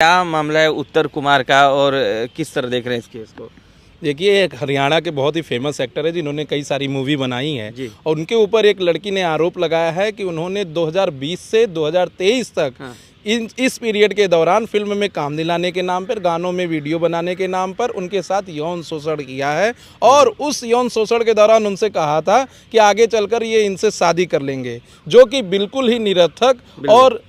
क्या मामला है उत्तर कुमार का और किस तरह देख रहे हैं इस केस को? देखिए, एक हरियाणा के बहुत ही फेमस एक्टर है जिन्होंने कई सारी मूवी बनाई है जी। और उनके ऊपर एक लड़की ने आरोप लगाया है कि उन्होंने 2020 से 2023 तक इस पीरियड के दौरान फिल्म में काम दिलाने के नाम पर, गानों में वीडियो बनाने के नाम पर उनके साथ यौन शोषण किया है और उस यौन शोषण के दौरान उनसे कहा था कि आगे चलकर ये इनसे शादी कर लेंगे, जो कि बिल्कुल ही निरर्थक और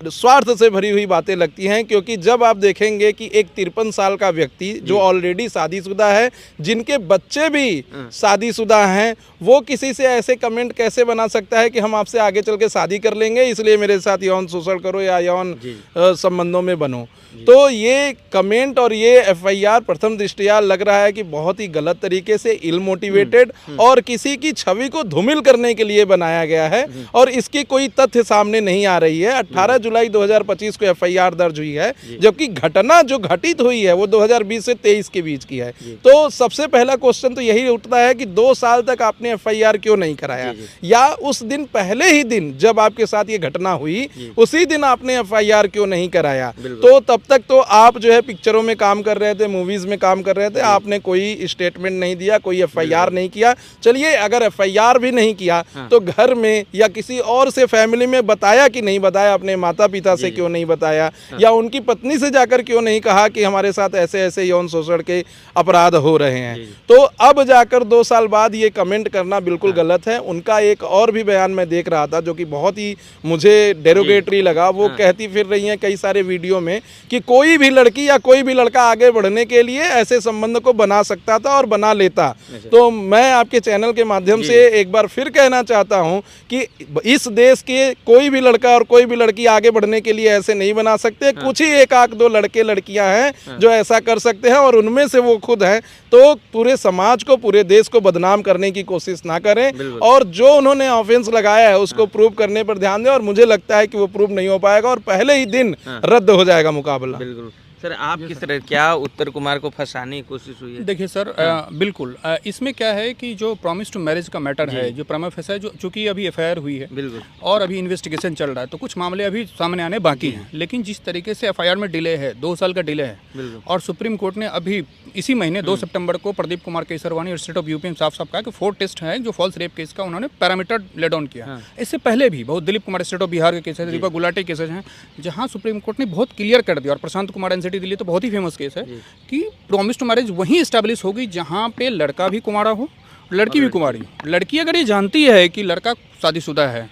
स्वार्थ से भरी हुई बातें लगती हैं। क्योंकि जब आप देखेंगे कि एक 53 साल का व्यक्ति जो ऑलरेडी शादीशुदा है, जिनके बच्चे भी शादीशुदा हैं, वो किसी से ऐसे कमेंट कैसे बना सकता है कि हम आपसे आगे चल के शादी कर लेंगे, इसलिए मेरे साथ यौन शोषण करो या यौन संबंधों में बनो। तो ये कमेंट और ये एफआईआर प्रथम दृष्टया लग रहा है कि बहुत ही गलत तरीके से इल मोटिवेटेड और किसी की छवि को धूमिल करने के लिए बनाया गया है और इसकी कोई तथ्य सामने नहीं आ रही है। 18 जुलाई 2025 को एफआईआर दर्ज हुई है, जबकि घटना जो घटित हुई है वो 2020 से 23 के बीच की है। तो सबसे पहला क्वेश्चन तो यही उठता है कि 2 साल तक आपने एफआईआर क्यों नहीं कराया, या उस दिन पहले ही दिन जब आपके साथ ये घटना हुई उसी दिन आपने एफआईआर क्यों नहीं कराया। तो तब तक तो आप जो है पिक्चरों में काम कर रहे थे, मूवीज में काम कर रहे थे, आपने कोई स्टेटमेंट नहीं दिया, कोई एफआईआर नहीं किया। चलिए, अगर एफआईआर भी नहीं किया तो घर में या किसी और से फैमिली में बताया कि नहीं बताया, अपने माता पिता से क्यों नहीं बताया, या उनकी पत्नी से जाकर क्यों नहीं कहा कि हमारे साथ ऐसे ऐसे यौन शोषण के अपराध हो रहे हैं। तो अब जाकर 2 साल बाद ये कमेंट करना बिल्कुल गलत है। उनका एक और भी बयान मैं देख रहा था जो कि बहुत ही मुझे डेरोगेटरी लगा। वो कहती फिर रही हैं कई सारे वीडियो में कि कोई भी लड़की या कोई भी लड़का आगे बढ़ने के लिए ऐसे संबंध को बना सकता था और बना लेता। तो मैं आपके चैनल के माध्यम से एक बार फिर कहना चाहता हूं कि इस देश के कोई भी लड़का और कोई भी लड़की आगे बढ़ने के लिए ऐसे नहीं बना सकते। कुछ ही 1 आध 2 लड़के लड़कियां हैं जो ऐसा कर सकते हैं और उनमें से वो खुद हैं। तो पूरे समाज को, पूरे देश को बदनाम करने की कोशिश ना करें और जो उन्होंने ऑफेंस लगाया है उसको प्रूव करने पर ध्यान दें। और मुझे लगता है कि वो प्रूव नहीं हो पाएगा और पहले ही दिन रद्द हो जाएगा मुकाबला। बिल्कुल सर, आप किस तरह, क्या उत्तर कुमार को फंसाने की कोशिश हुई है? देखिए सर, बिल्कुल इसमें क्या है कि जो प्रॉमिस टू मैरिज का मैटर है, जो प्रमा फेसा है, जो चूंकि अभी एफआईआर हुई है बिल्कुल और अभी इन्वेस्टिगेशन चल रहा है, तो कुछ मामले अभी सामने आने बाकी हैं। लेकिन जिस तरीके से एफआईआर में डिले है, 2 साल का डिले है, और सुप्रीम कोर्ट ने अभी इसी महीने 2 सितंबर को प्रदीप कुमार केसरवानी और स्टेट ऑफ यूपी साफ साफ कहा कि 4 टेस्ट है जो फॉल्स रेप केस का उन्होंने पैरामीटर ले डाउन किया। इससे पहले भी बहुत दिलीप कुमार स्टेट ऑफ बिहार के केसेस, दीपक गुलाटी केसेस हैं, जहां सुप्रीम कोर्ट ने बहुत क्लियर कर दिया। और प्रशांत कुमार एनसीटी दिल्ली तो बहुत ही फेमस केस है कि प्रॉमिस टू मैरिज वहीं एस्टैब्लिश होगी जहां पे लड़का भी कुंवारा हो, लड़की भी कुंवारी हो। लड़की अगर ये जानती है कि लड़का शादीशुदा है,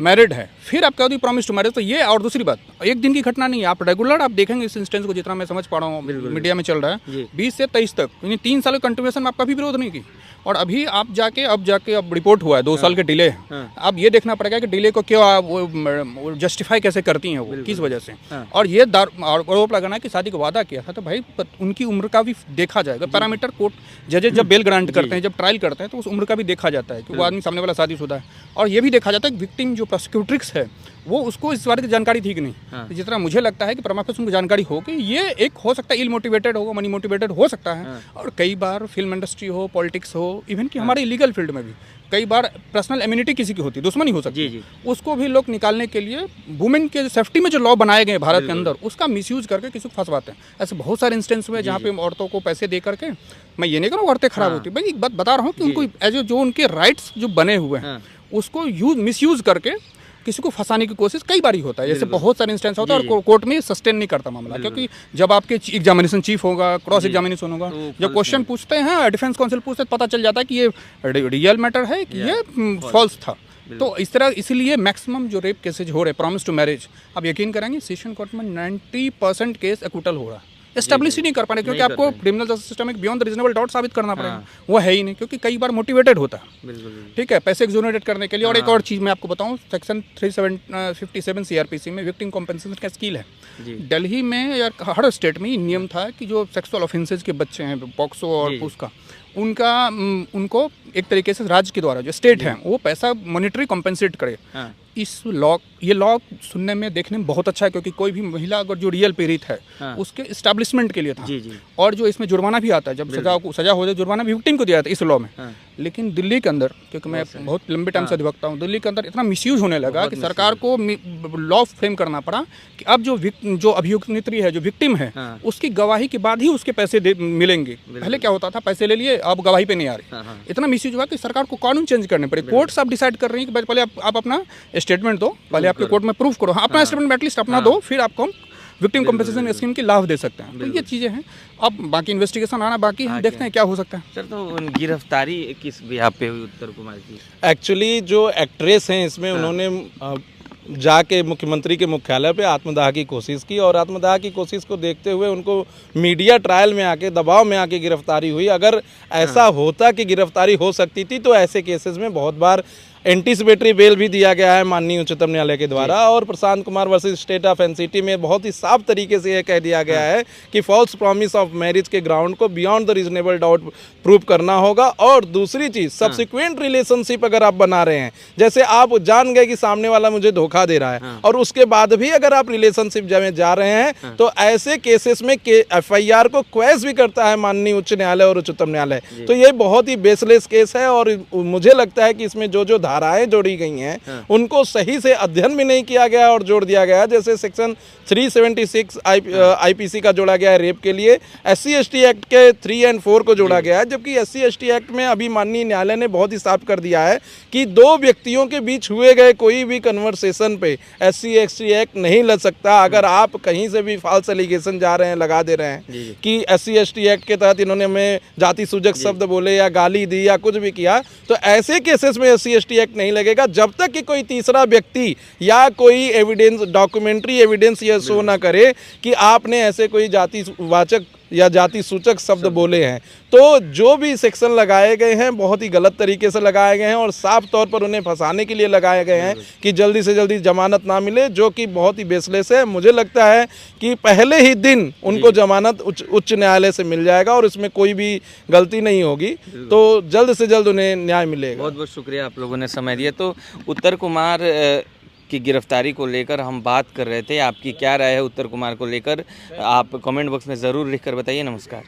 मैरिड है, फिर आप कहोगे प्रॉमिस टू मैरिज, तो ये। और दूसरी बात, एक दिन की घटना नहीं है, आप रेगुलर आप देखेंगे इस इंस्टेंस को, जितना मैं समझ पा रहा हूँ मीडिया में चल रहा है, 20 से 23 तक, यानी 3 साल के कंटिन्यूएशन में आपका भी विरोध नहीं की। और अभी आप जाके अब रिपोर्ट हुआ है 2 साल के डिले है। अब ये देखना पड़ेगा कि डिले को क्यों वो जस्टिफाई कैसे करती हैं, वो किस वजह से। और ये आरोप लगाना कि शादी का वादा किया था, तो भाई उनकी उम्र का भी देखा जाएगा। पैरामीटर कोर्ट जजेज जब बेल ग्रांट करते हैं, जब ट्रायल करते हैं, तो उस उम्र का भी देखा जाता है कि वो आदमी सामने वाला शादीशुदा है। और ये भी देखा जाता है कि विक्टिम जो प्रोसिक्यूट्रिक्स है वो उसको इस बारे की जानकारी थी कि नहीं। जिस तरह मुझे लगता है कि प्रमा फेसा उनको जानकारी हो कि ये एक हो सकता है इल मोटिवेटेड होगा, मनी मोटिवेटेड हो सकता है। और कई बार फिल्म इंडस्ट्री हो, पॉलिटिक्स हो, इवन कि हमारे इलीगल फील्ड में भी कई बार पर्सनल इम्यूनिटी किसी की होती है, दुश्मनी हो सकती है, उसको भी लोग निकालने के लिए वुमेन के सेफ्टी में जो लॉ बनाए गए भारत के अंदर, उसका मिसयूज करके किसी को फंसवाते हैं। ऐसे बहुत सारे इंस्टेंस हुए जहाँ पे औरतों को पैसे दे करके, मैं ये नहीं कह रहा हूँ औरतें खराब होती, भाई एक बात बता रहा हूँ कि उनको एज जो उनके राइट्स जो बने हुए हैं उसको मिसयूज करके किसी को फंसाने की कोशिश कई बार ही होता है। जैसे बहुत सारे इंस्टेंस होता है और कोर्ट में सस्टेन नहीं करता मामला, क्योंकि जब आपके एग्जामिनेशन चीफ होगा, क्रॉस एग्जामिनेशन होगा, जब क्वेश्चन पूछते हैं, डिफेंस काउंसिल पूछते हैं, पता चल जाता है कि ये रियल मैटर है कि ये फॉल्स था। तो इस तरह इसीलिए मैक्सिमम जो रेप केसेज हो रहे हैं प्रॉमिस टू मैरिज, आप यकीन करेंगे सेशन कोर्ट में 90% केस एक्विटल हो रहा है, एस्टैब्लिश ही नहीं कर पा रहे, क्योंकि आपको क्रिमिनल जस्टिस सिस्टम में बियॉन्ड द रीजनेबल डाउट साबित करना पड़ेगा। वो है ही नहीं, क्योंकि कई बार मोटिवेटेड होता है, ठीक है, पैसे एक्सोनरेट करने के लिए। और एक और चीज़ मैं आपको बताऊं, सेक्शन 357 सीआरपीसी में विक्टिम कॉम्पेंसेशन का स्कील है। दिल्ली में या हर स्टेट में नियम था कि जो सेक्सुअल ऑफेंसेज के बच्चे हैं, पॉक्सो और उसका, उनको एक तरीके से राज्य के द्वारा जो स्टेट है वो पैसा मॉनिटरी कॉम्पेंसेट करे। इस लॉ ये लॉ सुनने में देखने में बहुत अच्छा है, क्योंकि कोई भी महिला अगर जो रियल पीड़ित है उसके इस्टेब्लिशमेंट के लिए था। जी जी। और जो इसमें जुर्माना भी आता है, जब सजा हो जाए जुर्माना भी विक्टिम को दिया जाता है इस लॉ में। लेकिन दिल्ली के अंदर, क्योंकि मैं बहुत लंबे टाइम से अधिवक्ता हूँ, दिल्ली के अंदर इतना मिसयूज होने लगा कि सरकार को लॉ फ्रेम करना पड़ा कि अब जो अभियुक्तनेत्री है, जो विक्टिम है, उसकी गवाही के बाद ही उसके पैसे मिलेंगे। पहले क्या होता था, पैसे ले लिए, अब गवाही पे नहीं आ रही। इतना मिसयूज हुआ कि सरकार को कानून चेंज करने पड़े। कोर्ट सब डिसाइड कर रही है कि पहले आप अपना स्टेटमेंट दो, पहले आपके कोर्ट में प्रूफ करो, अपना स्टेटमेंट एटलीस्ट अपना दो, फिर आपको हम विक्टिम कम्पेंसेशन स्कीम की लाभ दे सकते हैं। तो ये चीज़ें हैं। अब बाकी इन्वेस्टिगेशन आना बाकी है, देखते हैं क्या हो सकता है। सर, तो गिरफ्तारी किस बिहाफ पे हुई उत्तर कुमार की? एक्चुअली जो एक्ट्रेस हैं इसमें उन्होंने जाके मुख्यमंत्री के मुख्यालय पे आत्मदाह की कोशिश की, और आत्मदाह की कोशिश को देखते हुए उनको मीडिया ट्रायल में आके, दबाव में आके गिरफ्तारी हुई। अगर ऐसा होता कि गिरफ्तारी हो सकती थी तो ऐसे केसेस में बहुत बार एंटीसिपेटरी बेल भी दिया गया है माननीय उच्चतम न्यायालय के द्वारा। और Prashant Kumar versus State of NCT में बहुत ही साफ तरीके से यह कह दिया गया है कि फॉल्स प्रॉमिस ऑफ मैरिज के ग्राउंड को beyond the reasonable doubt prove करना होगा। और दूसरी चीज, सब्सिक्वेंट रिलेशनशिप अगर आप बना रहे हैं, जैसे आप जान गए कि सामने वाला मुझे धोखा दे रहा है और उसके बाद भी अगर आप रिलेशनशिप में जा रहे हैं तो ऐसे केसेस में एफआईआर को क्वेश भी करता है माननीय उच्च न्यायालय और उच्चतम न्यायालय। तो ये बहुत ही बेसलेस केस है, और मुझे लगता है कि इसमें जो धाराएं जोड़ी गई हैं उनको सही से अध्ययन भी नहीं किया गया और जोड़ दिया गया। जैसे सेक्शन 376 आईपीसी का जोड़ा गया है रेप के लिए, SC/ST एक्ट के 3 और 4 को जोड़ा गया है, जबकि SC/ST एक्ट में अभी माननीय न्यायालय ने बहुत ही साफ कर दिया है कि दो व्यक्तियों के बीच हुए गए कोई भी कन्वर्सेशन पे SC/ST एक्ट नहीं लग सकता। अगर आप कहीं से भी फॉल्स एलिगेशन जा रहे हैं, लगा दे रहे हैं कि SC/ST एक्ट के तहत इन्होंने हमें जाति सूचक शब्द बोले या गाली दी या कुछ भी किया, तो ऐसे केसेस में SC/ST एक्ट नहीं लगेगा जब तक कि कोई तीसरा व्यक्ति या कोई एविडेंस, डॉक्यूमेंट्री एविडेंस यह शो ना करे कि आपने ऐसे कोई जातिवाचक या जाति सूचक शब्द बोले हैं। तो जो भी सेक्शन लगाए गए हैं बहुत ही गलत तरीके से लगाए गए हैं और साफ तौर पर उन्हें फंसाने के लिए लगाए गए हैं कि जल्दी से जल्दी जमानत ना मिले, जो कि बहुत ही बेसलेस है। मुझे लगता है कि पहले ही दिन उनको जमानत उच्च न्यायालय से मिल जाएगा और इसमें कोई भी गलती नहीं होगी, तो जल्द से जल्द उन्हें न्याय मिलेगा। बहुत बहुत शुक्रिया आप लोगों ने समय दिया। तो उत्तर कुमार की गिरफ्तारी को लेकर हम बात कर रहे थे, आपकी क्या राय है उत्तर कुमार को लेकर, आप कमेंट बॉक्स में ज़रूर लिखकर बताइए। नमस्कार।